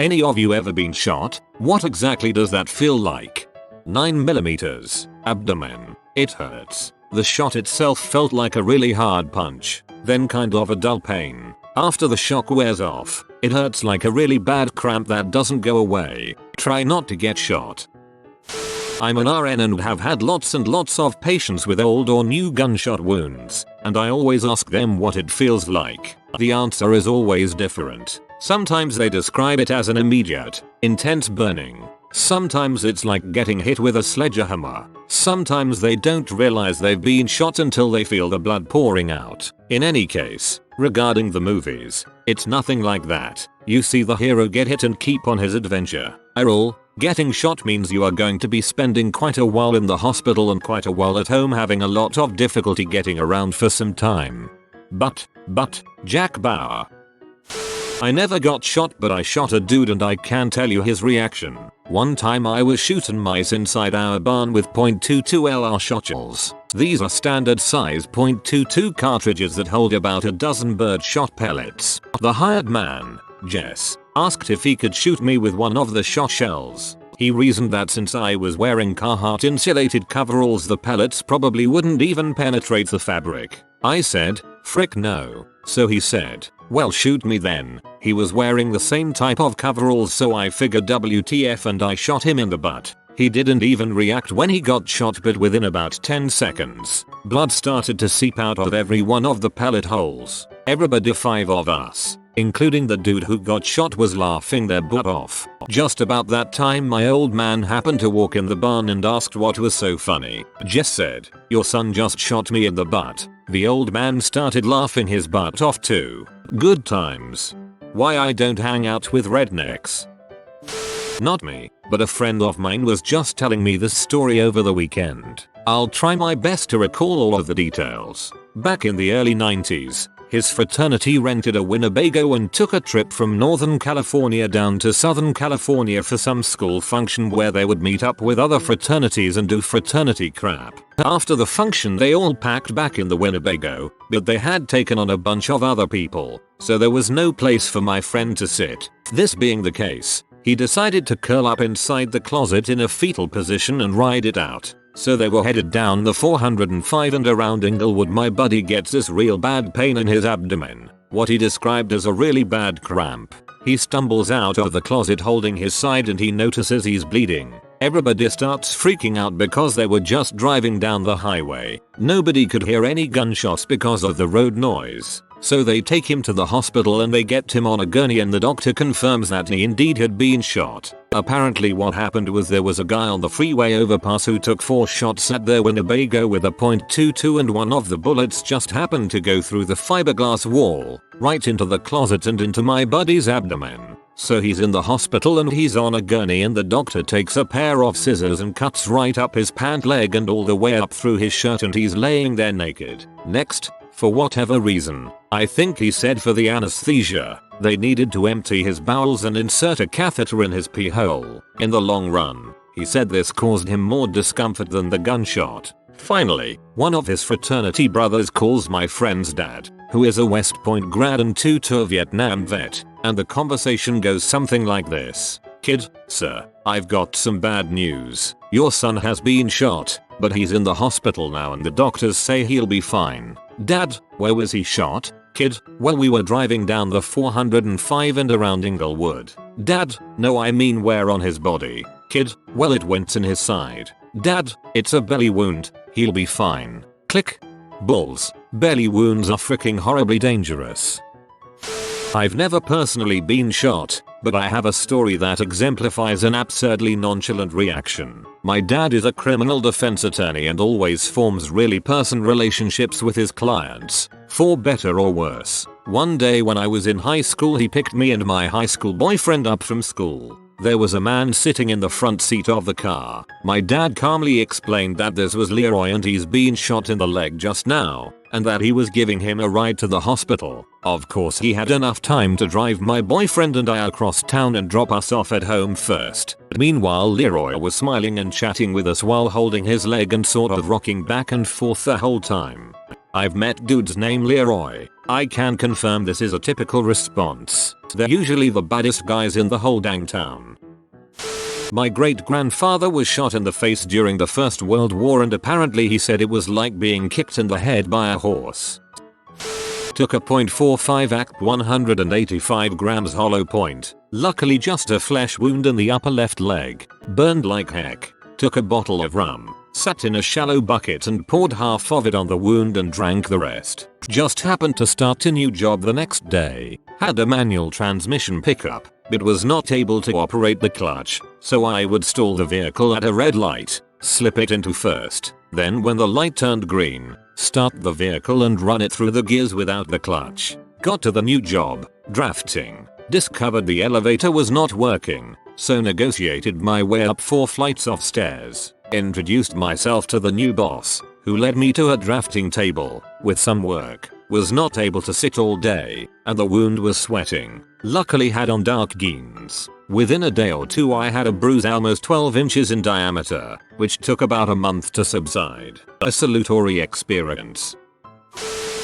Any of you ever been shot? What exactly does that feel like? 9mm. Abdomen. It hurts. The shot itself felt like a really hard punch, then kind of a dull pain. After the shock wears off, it hurts like a really bad cramp that doesn't go away. Try not to get shot. I'm an RN and have had lots and lots of patients with old or new gunshot wounds, and I always ask them what it feels like. The answer is always different. Sometimes they describe it as an immediate, intense burning. Sometimes it's like getting hit with a sledgehammer. Sometimes they don't realize they've been shot until they feel the blood pouring out. In any case, regarding the movies, it's nothing like that. You see the hero get hit and keep on his adventure. Getting shot means you are going to be spending quite a while in the hospital and quite a while at home having a lot of difficulty getting around for some time. But, Jack Bauer. I never got shot, but I shot a dude and I can tell you his reaction. One time I was shooting mice inside our barn with .22 LR shot shells. These are standard size .22 cartridges that hold about a dozen bird shot pellets. The hired man, Jess, asked if he could shoot me with one of the shot shells. He reasoned that since I was wearing Carhartt insulated coveralls, the pellets probably wouldn't even penetrate the fabric. I said, frick no. So he said, well, shoot me then. He was wearing the same type of coveralls, so I figured WTF and I shot him in the butt. He didn't even react when he got shot, but within about 10 seconds, blood started to seep out of every one of the pellet holes. Everybody, 5 of us, including the dude who got shot, was laughing their butt off. Just about that time my old man happened to walk in the barn and asked what was so funny. Jess said, your son just shot me in the butt. The old man started laughing his butt off too. Good times. Why I don't hang out with rednecks. Not me, but a friend of mine was just telling me this story over the weekend. I'll try my best to recall all of the details. Back in the early 90s, his fraternity rented a Winnebago and took a trip from Northern California down to Southern California for some school function where they would meet up with other fraternities and do fraternity crap. After the function they all packed back in the Winnebago, but they had taken on a bunch of other people, so there was no place for my friend to sit. This being the case, he decided to curl up inside the closet in a fetal position and ride it out. So they were headed down the 405 and around Inglewood. My buddy gets this real bad pain in his abdomen, what he described as a really bad cramp. He stumbles out of the closet holding his side and he notices he's bleeding. Everybody starts freaking out because they were just driving down the highway. Nobody could hear any gunshots because of the road noise. So they take him to the hospital and they get him on a gurney and the doctor confirms that he indeed had been shot. Apparently what happened was there was a guy on the freeway overpass who took 4 shots at their Winnebago with a .22 and one of the bullets just happened to go through the fiberglass wall, right into the closet and into my buddy's abdomen. So he's in the hospital and he's on a gurney and the doctor takes a pair of scissors and cuts right up his pant leg and all the way up through his shirt and he's laying there naked. Next, for whatever reason, I think he said for the anesthesia, they needed to empty his bowels and insert a catheter in his pee hole. In the long run, he said this caused him more discomfort than the gunshot. Finally, one of his fraternity brothers calls my friend's dad, who is a West Point grad and 2-tour Vietnam vet, and the conversation goes something like this. Kid, sir, I've got some bad news. Your son has been shot, but he's in the hospital now and the doctors say he'll be fine. Dad, where was he shot? Kid, well, we were driving down the 405 and around Inglewood. Dad, no, I mean where on his body? Kid, well, it went in his side. Dad, it's a belly wound, he'll be fine. Click. Balls. Belly wounds are freaking horribly dangerous. I've never personally been shot, but I have a story that exemplifies an absurdly nonchalant reaction. My dad is a criminal defense attorney and always forms really personal relationships with his clients, for better or worse. One day when I was in high school, he picked me and my high school boyfriend up from school. There was a man sitting in the front seat of the car. My dad calmly explained that this was Leroy and he's been shot in the leg just now, and that he was giving him a ride to the hospital. Of course he had enough time to drive my boyfriend and I across town and drop us off at home first. Meanwhile, Leroy was smiling and chatting with us while holding his leg and sort of rocking back and forth the whole time. I've met dudes named Leroy. I can confirm this is a typical response. They're usually the baddest guys in the whole dang town. My great grandfather was shot in the face during the First World War and apparently he said it was like being kicked in the head by a horse. Took a .45 ACP 185 grams hollow point. Luckily just a flesh wound in the upper left leg. Burned like heck. Took a bottle of rum. Sat in a shallow bucket and poured half of it on the wound and drank the rest. Just happened to start a new job the next day. Had a manual transmission pickup, but was not able to operate the clutch, so I would stall the vehicle at a red light, slip it into first, then when the light turned green, start the vehicle and run it through the gears without the clutch. Got to the new job, drafting, discovered the elevator was not working, so negotiated my way up 4 flights of stairs. Introduced myself to the new boss, who led me to a drafting table. With some work, was not able to sit all day, and the wound was sweating. Luckily had on dark jeans. Within a day or two I had a bruise almost 12 inches in diameter, which took about a month to subside. A salutary experience.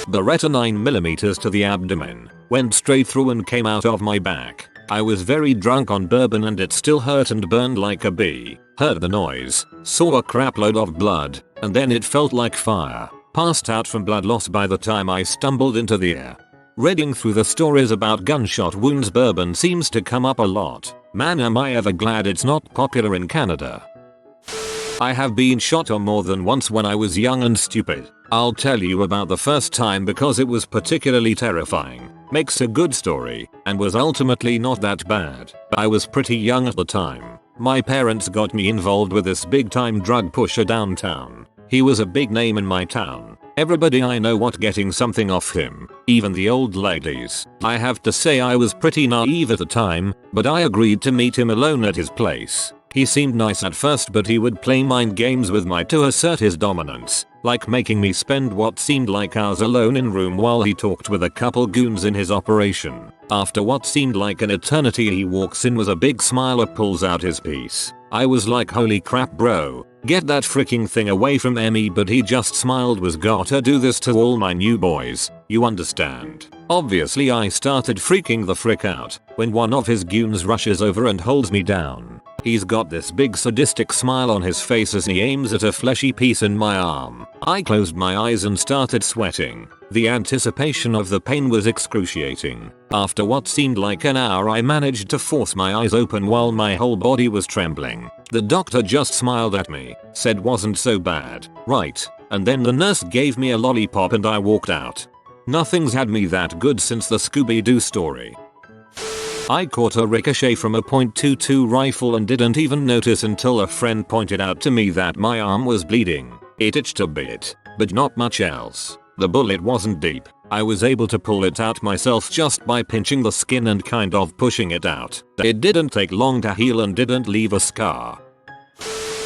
Beretta 9mm to the abdomen, went straight through and came out of my back. I was very drunk on bourbon and it still hurt and burned like a bee. Heard the noise, saw a crapload of blood, and then it felt like fire. Passed out from blood loss by the time I stumbled into the air. Reading through the stories about gunshot wounds, bourbon seems to come up a lot. Man, am I ever glad it's not popular in Canada. I have been shot on more than once when I was young and stupid. I'll tell you about the first time because it was particularly terrifying. Makes a good story, and was ultimately not that bad. I was pretty young at the time. My parents got me involved with this big time drug pusher downtown. He was a big name in my town. Everybody I know was getting something off him, even the old ladies. I have to say I was pretty naive at the time, but I agreed to meet him alone at his place. He seemed nice at first, but he would play mind games with me to assert his dominance, like making me spend what seemed like hours alone in room while he talked with a couple goons in his operation. After what seemed like an eternity he walks in with a big smile and pulls out his piece. I was like, holy crap bro, get that freaking thing away from me, but he just smiled, was gotta do this to all my new boys, you understand. Obviously I started freaking the frick out when one of his goons rushes over and holds me down. He's got this big sadistic smile on his face as he aims at a fleshy piece in my arm. I closed my eyes and started sweating. The anticipation of the pain was excruciating. After what seemed like an hour I managed to force my eyes open while my whole body was trembling. The doctor just smiled at me, said wasn't so bad, right? And then the nurse gave me a lollipop and I walked out. Nothing's had me that good since the Scooby-Doo story. I caught a ricochet from a .22 rifle and didn't even notice until a friend pointed out to me that my arm was bleeding. It itched a bit, but not much else. The bullet wasn't deep. I was able to pull it out myself just by pinching the skin and kind of pushing it out. It didn't take long to heal and didn't leave a scar.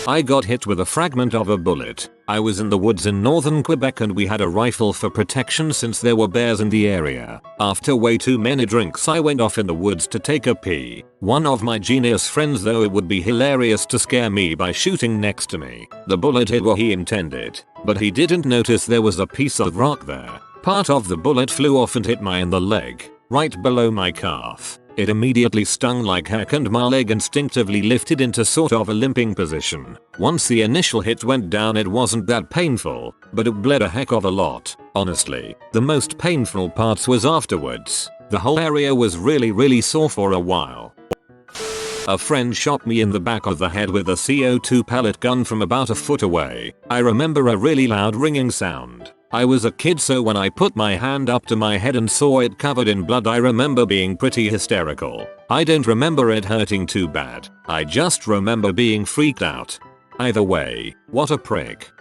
I got hit with a fragment of a bullet. I was in the woods in northern Quebec and we had a rifle for protection since there were bears in the area. After way too many drinks I went off in the woods to take a pee. One of my genius friends thought it would be hilarious to scare me by shooting next to me. The bullet hit where he intended, but he didn't notice there was a piece of rock there. Part of the bullet flew off and hit me in the leg, right below my calf. It immediately stung like heck and my leg instinctively lifted into sort of a limping position. Once the initial hit went down it wasn't that painful, but it bled a heck of a lot. Honestly, the most painful parts was afterwards. The whole area was really sore for a while. A friend shot me in the back of the head with a CO2 pellet gun from about a foot away. I remember a really loud ringing sound. I was a kid, so when I put my hand up to my head and saw it covered in blood I remember being pretty hysterical. I don't remember it hurting too bad. I just remember being freaked out. Either way, what a prick.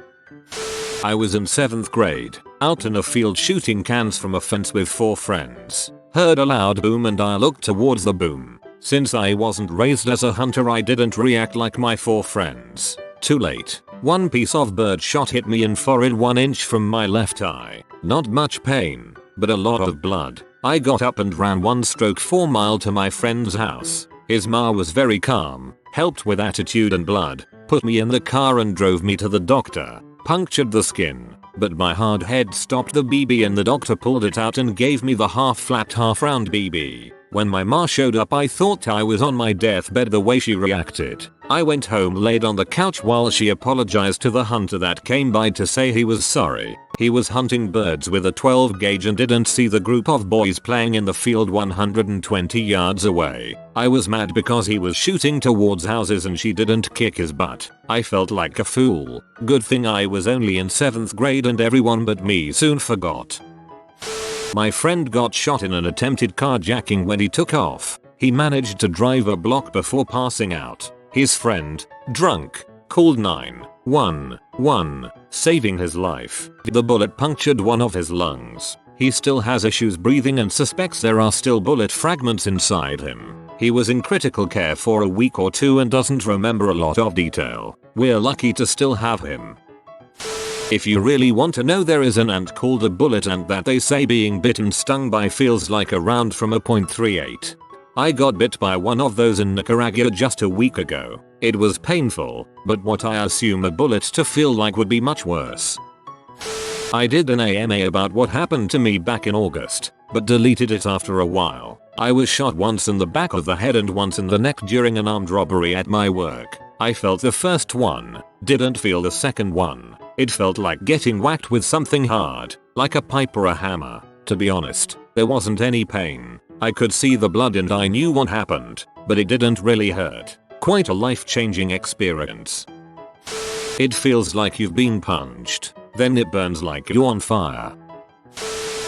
I was in 7th grade, out in a field shooting cans from a fence with 4 friends. Heard a loud boom and I looked towards the boom. Since I wasn't raised as a hunter I didn't react like my 4 friends. Too late. One piece of bird shot hit me in forehead 1 inch from my left eye. Not much pain, but a lot of blood. I got up and ran 1/4 mile to my friend's house. His ma was very calm, helped with attitude and blood, put me in the car and drove me to the doctor. Punctured the skin, but my hard head stopped the BB and the doctor pulled it out and gave me the half flat half round BB. When my ma showed up I thought I was on my deathbed the way she reacted. I went home, laid on the couch while she apologized to the hunter that came by to say he was sorry. He was hunting birds with a 12 gauge and didn't see the group of boys playing in the field 120 yards away. I was mad because he was shooting towards houses and she didn't kick his butt. I felt like a fool. Good thing I was only in 7th grade and everyone but me soon forgot. My friend got shot in an attempted carjacking when he took off. He managed to drive a block before passing out. His friend, drunk, called 911, saving his life. The bullet punctured one of his lungs. He still has issues breathing and suspects there are still bullet fragments inside him. He was in critical care for a week or two and doesn't remember a lot of detail. We're lucky to still have him. If you really want to know, there is an ant called a bullet ant that they say being bitten stung by feels like a round from a .38. I got bit by one of those in Nicaragua just a week ago. It was painful, but what I assume a bullet to feel like would be much worse. I did an AMA about what happened to me back in August, but deleted it after a while. I was shot once in the back of the head and once in the neck during an armed robbery at my work. I felt the first one, didn't feel the second one. It felt like getting whacked with something hard, like a pipe or a hammer. To be honest, there wasn't any pain. I could see the blood and I knew what happened, but it didn't really hurt. Quite a life-changing experience. It feels like you've been punched, then it burns like you're on fire.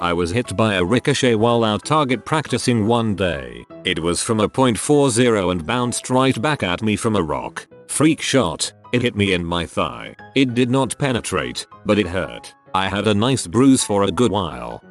I was hit by a ricochet while out target practicing one day. It was from a .40 and bounced right back at me from a rock. Freak shot. It hit me in my thigh. It did not penetrate, but it hurt. I had a nice bruise for a good while.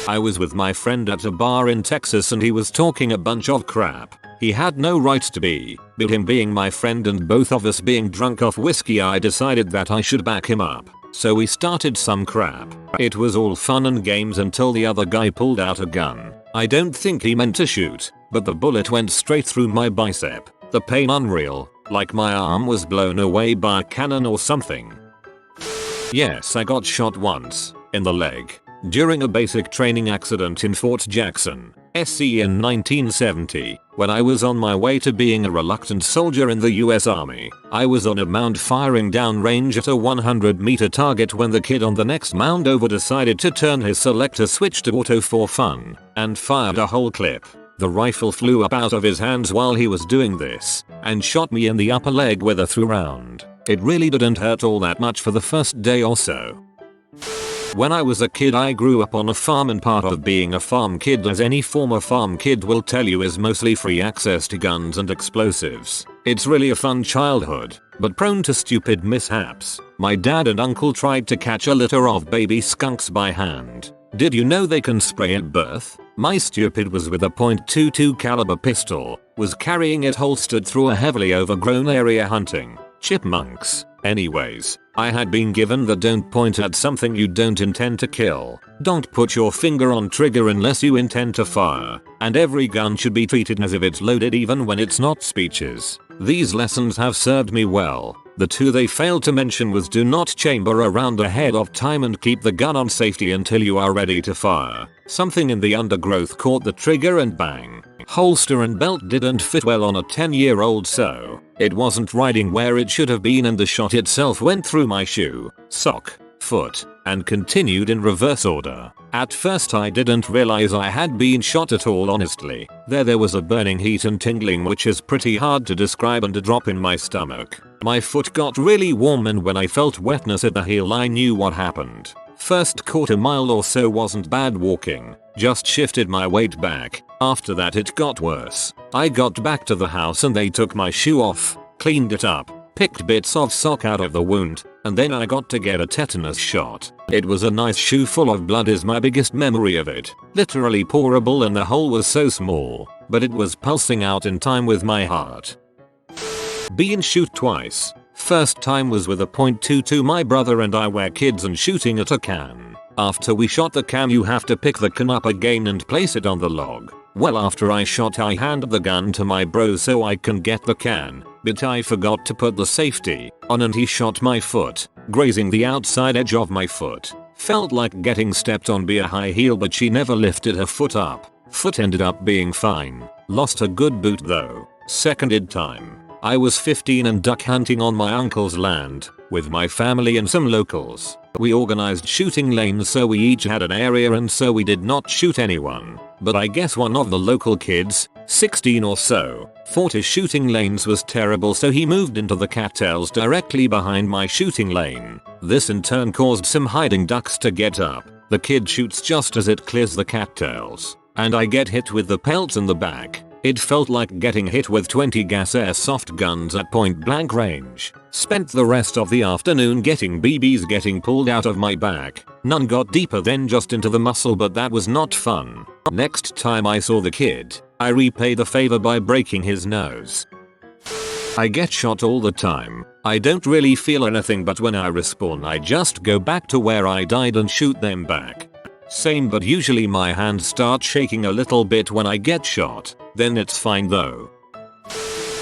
I was with my friend at a bar in Texas and he was talking a bunch of crap. He had no right to be, but him being my friend and both of us being drunk off whiskey, I decided that I should back him up. So we started some crap. It was all fun and games until the other guy pulled out a gun. I don't think he meant to shoot, but the bullet went straight through my bicep. The pain unreal, like my arm was blown away by a cannon or something. Yes, I got shot once, in the leg, during a basic training accident in Fort Jackson, SC in 1970, when I was on my way to being a reluctant soldier in the US Army. I was on a mound firing downrange at a 100-meter target when the kid on the next mound over decided to turn his selector switch to auto for fun, and fired a whole clip. The rifle flew up out of his hands while he was doing this, and shot me in the upper leg with a through round. It really didn't hurt all that much for the first day or so. When I was a kid, I grew up on a farm, and part of being a farm kid, as any former farm kid will tell you, is mostly free access to guns and explosives. It's really a fun childhood, but prone to stupid mishaps. My dad and uncle tried to catch a litter of baby skunks by hand. Did you know they can spray at birth? My stupid was with a .22 caliber pistol, was carrying it holstered through a heavily overgrown area hunting chipmunks. Anyways, I had been given the don't point at something you don't intend to kill, don't put your finger on trigger unless you intend to fire, and every gun should be treated as if it's loaded even when it's not speeches. These lessons have served me well. The two they failed to mention was do not chamber a round ahead of time and keep the gun on safety until you are ready to fire. Something in the undergrowth caught the trigger and bang. Holster and belt didn't fit well on a 10-year-old, so it wasn't riding where it should have been, and the shot itself went through my shoe, sock, foot, and continued in reverse order. At first I didn't realize I had been shot at all, honestly. There was a burning heat and tingling which is pretty hard to describe, and a drop in my stomach. My foot got really warm, and when I felt wetness at the heel I knew what happened. First quarter mile or so wasn't bad walking, just shifted my weight back. After that it got worse. I got back to the house and they took my shoe off, cleaned it up, picked bits of sock out of the wound, and then I got to get a tetanus shot. It was a nice shoe full of blood is my biggest memory of it. Literally pourable, and the hole was so small, but it was pulsing out in time with my heart. Been shoot twice. First time was with a .22. My brother and I were kids and shooting at a can. After we shot the can you have to pick the can up again and place it on the log. Well, after I shot I handed the gun to my bro so I can get the can, but I forgot to put the safety on and he shot my foot. grazing the outside edge of my foot. Felt like getting stepped on by a high heel, but she never lifted her foot up. Foot ended up being fine. Lost a good boot though. Seconded time. I was 15 and duck hunting on my uncle's land with my family and some locals. We organized shooting lanes so we each had an area, and so we did not shoot anyone. But I guess one of the local kids, 16 or so, thought his shooting lanes was terrible, so he moved into the cattails directly behind my shooting lane. This in turn caused some hiding ducks to get up. The kid shoots just as it clears the cattails, and I get hit with the pelts in the back. It felt like getting hit with 20 gas airsoft guns at point blank range. Spent the rest of the afternoon getting BBs getting pulled out of my back. None got deeper than just into the muscle, but that was not fun. Next time I saw the kid, I repaid the favor by breaking his nose. I get shot all the time. I don't really feel anything, but when I respawn I just go back to where I died and shoot them back. Same, but usually my hands start shaking a little bit when I get shot. Then it's fine though.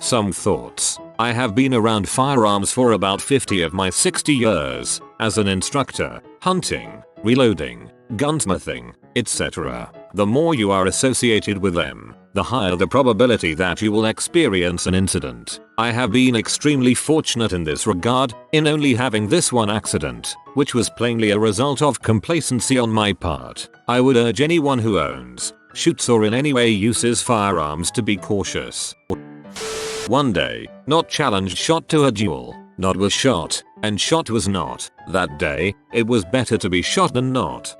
Some thoughts. I have been around firearms for about 50 of my 60 years, as an instructor, hunting, reloading, gunsmithing, etc. The more you are associated with them, the higher the probability that you will experience an incident. I have been extremely fortunate in this regard, in only having this one accident, which was plainly a result of complacency on my part. I would urge anyone who owns, shoots, or in any way uses firearms to be cautious. One day, not challenged shot to a duel. Not was shot, and shot was not. That day, it was better to be shot than not.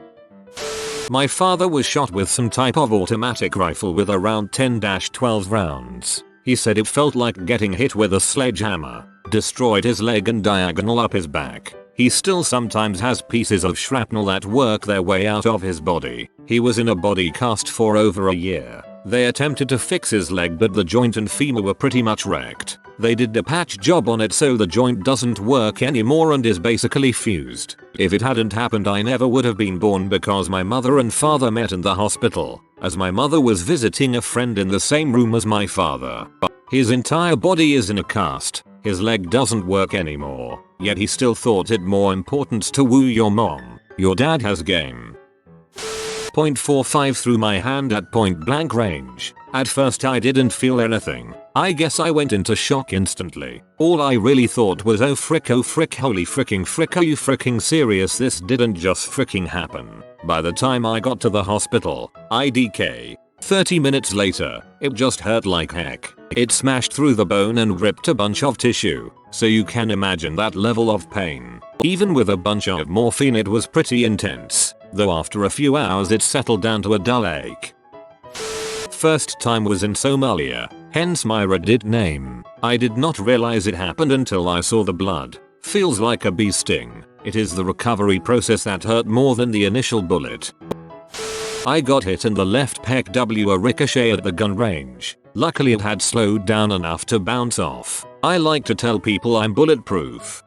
My father was shot with some type of automatic rifle with around 10-12 rounds. He said it felt like getting hit with a sledgehammer. Destroyed his leg and diagonal up his back. He still sometimes has pieces of shrapnel that work their way out of his body. He was in a body cast for over a year. They attempted to fix his leg, but the joint and femur were pretty much wrecked. They did a patch job on it so the joint doesn't work anymore and is basically fused. If it hadn't happened, I never would have been born, because my mother and father met in the hospital, as my mother was visiting a friend in the same room as my father. His entire body is in a cast. His leg doesn't work anymore, yet he still thought it more important to woo your mom. Your dad has game. .45 through my hand at point blank range. At first I didn't feel anything. I guess I went into shock instantly. All I really thought was, oh frick, holy fricking frick, are you fricking serious? This didn't just fricking happen. By the time I got to the hospital, IDK. 30 minutes later, it just hurt like heck. It smashed through the bone and ripped a bunch of tissue, so you can imagine that level of pain. Even with a bunch of morphine it was pretty intense, though after a few hours it settled down to a dull ache. First time was in Somalia, hence my Reddit name. I did not realize it happened until I saw the blood. Feels like a bee sting. It is the recovery process that hurt more than the initial bullet. I got hit in the left pec a ricochet at the gun range. Luckily it had slowed down enough to bounce off. I like to tell people I'm bulletproof.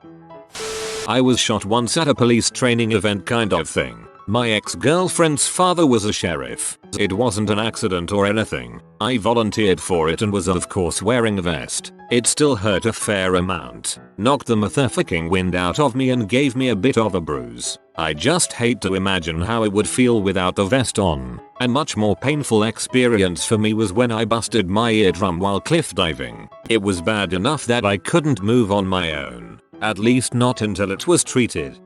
I was shot once at a police training event kind of thing. My ex-girlfriend's father was a sheriff. It wasn't an accident or anything. I volunteered for it and was of course wearing a vest. It still hurt a fair amount. Knocked the motherfucking wind out of me and gave me a bit of a bruise. I just hate to imagine how it would feel without the vest on. A much more painful experience for me was when I busted my eardrum while cliff diving. It was bad enough that I couldn't move on my own. At least not until it was treated.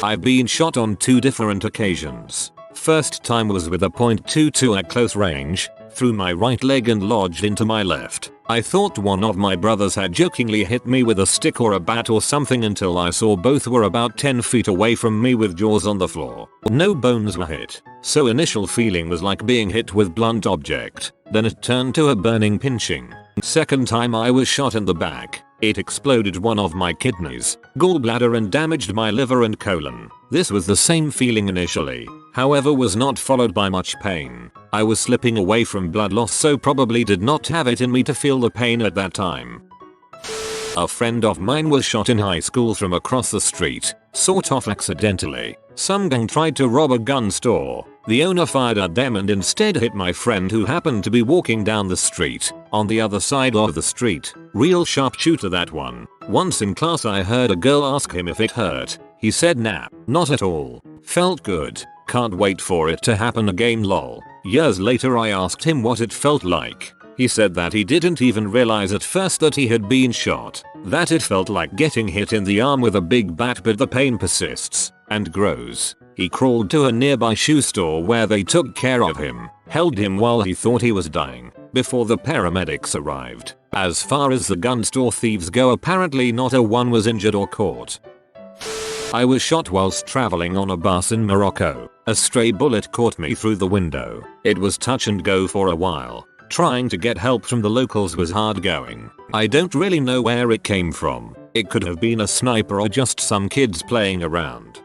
I've been shot on 2 different occasions. First time was with a .22 at close range, through my right leg and lodged into my left. I thought one of my brothers had jokingly hit me with a stick or a bat or something until I saw both were about 10 feet away from me with jaws on the floor. No bones were hit, so initial feeling was like being hit with blunt object. Then it turned to a burning pinching. Second time I was shot in the back. It exploded one of my kidneys, gallbladder and damaged my liver and colon. This was the same feeling initially, however was not followed by much pain. I was slipping away from blood loss, so probably did not have it in me to feel the pain at that time. A friend of mine was shot in high school from across the street, sort of accidentally. Some gang tried to rob a gun store. The owner fired at them and instead hit my friend, who happened to be walking down the street, on the other side of the street. Real sharpshooter that one. Once in class I heard a girl ask him if it hurt. He said nah, not at all. Felt good. Can't wait for it to happen again lol. Years later I asked him what it felt like. He said that he didn't even realize at first that he had been shot. That it felt like getting hit in the arm with a big bat, but the pain persists and grows. He crawled to a nearby shoe store where they took care of him, held him while he thought he was dying, before the paramedics arrived. As far as the gun store thieves go, apparently not a one was injured or caught. I was shot whilst traveling on a bus in Morocco. A stray bullet caught me through the window. It was touch and go for a while. Trying to get help from the locals was hard going. I don't really know where it came from. It could have been a sniper or just some kids playing around.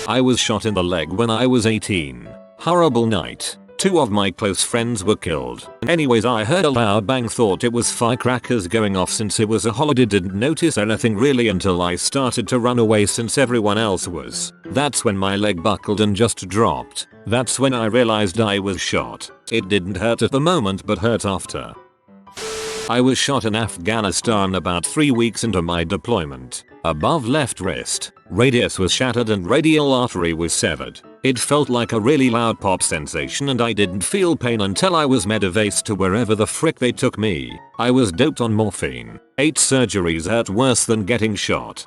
I was shot in the leg when I was 18. Horrible night. 2 of my close friends were killed. Anyways, I heard a loud bang, thought it was firecrackers going off since it was a holiday, didn't notice anything really until I started to run away since everyone else was. That's when my leg buckled and just dropped. That's when I realized I was shot. It didn't hurt at the moment but hurt after. I was shot in Afghanistan about 3 weeks into my deployment. Above left wrist, radius was shattered and radial artery was severed. It felt like a really loud pop sensation and I didn't feel pain until I was medevaced to wherever the frick they took me. I was doped on morphine. 8 surgeries hurt worse than getting shot.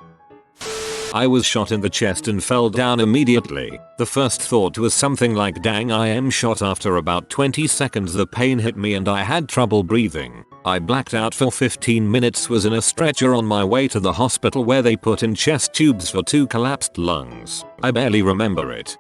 I was shot in the chest and fell down immediately. The first thought was something like, dang, I am shot. After about 20 seconds the pain hit me and I had trouble breathing. I blacked out for 15 minutes, was in a stretcher on my way to the hospital where they put in chest tubes for 2 collapsed lungs. I barely remember it.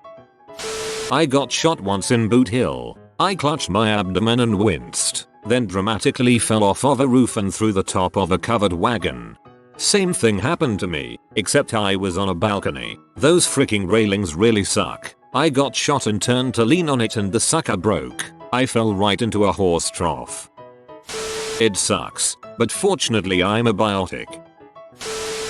I got shot once in Boot Hill. I clutched my abdomen and winced, then dramatically fell off of a roof and through the top of a covered wagon. Same thing happened to me, except I was on a balcony. Those freaking railings really suck. I got shot and turned to lean on it and the sucker broke. I fell right into a horse trough. It sucks, but fortunately I'm a biotic.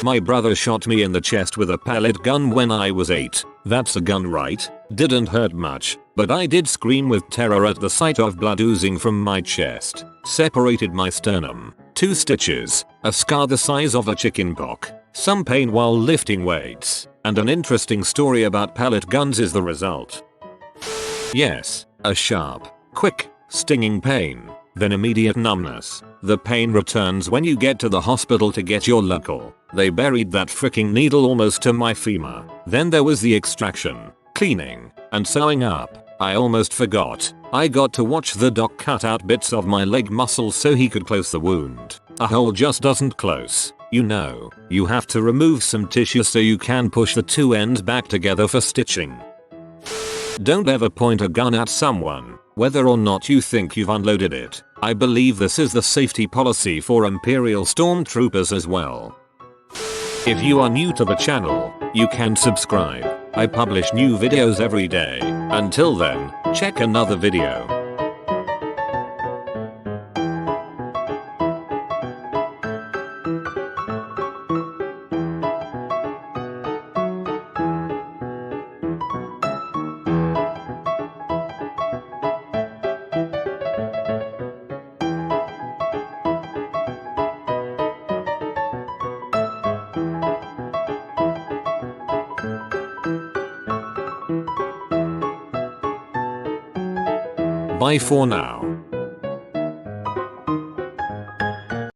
My brother shot me in the chest with a pellet gun when I was 8. That's a gun, right? Didn't hurt much, but I did scream with terror at the sight of blood oozing from my chest. Separated my sternum. 2 stitches, a scar the size of a chicken pox, some pain while lifting weights, and an interesting story about pellet guns is the result. Yes, a sharp, quick, stinging pain, then immediate numbness. The pain returns when you get to the hospital to get your local. They buried that freaking needle almost to my femur. Then there was the extraction, cleaning, and sewing up. I almost forgot. I got to watch the doc cut out bits of my leg muscle so he could close the wound. A hole just doesn't close. You know, you have to remove some tissue so you can push the 2 ends back together for stitching. Don't ever point a gun at someone, whether or not you think you've unloaded it. I believe this is the safety policy for Imperial Stormtroopers as well. If you are new to the channel, you can subscribe. I publish new videos every day. Until then, check another video. Bye for now.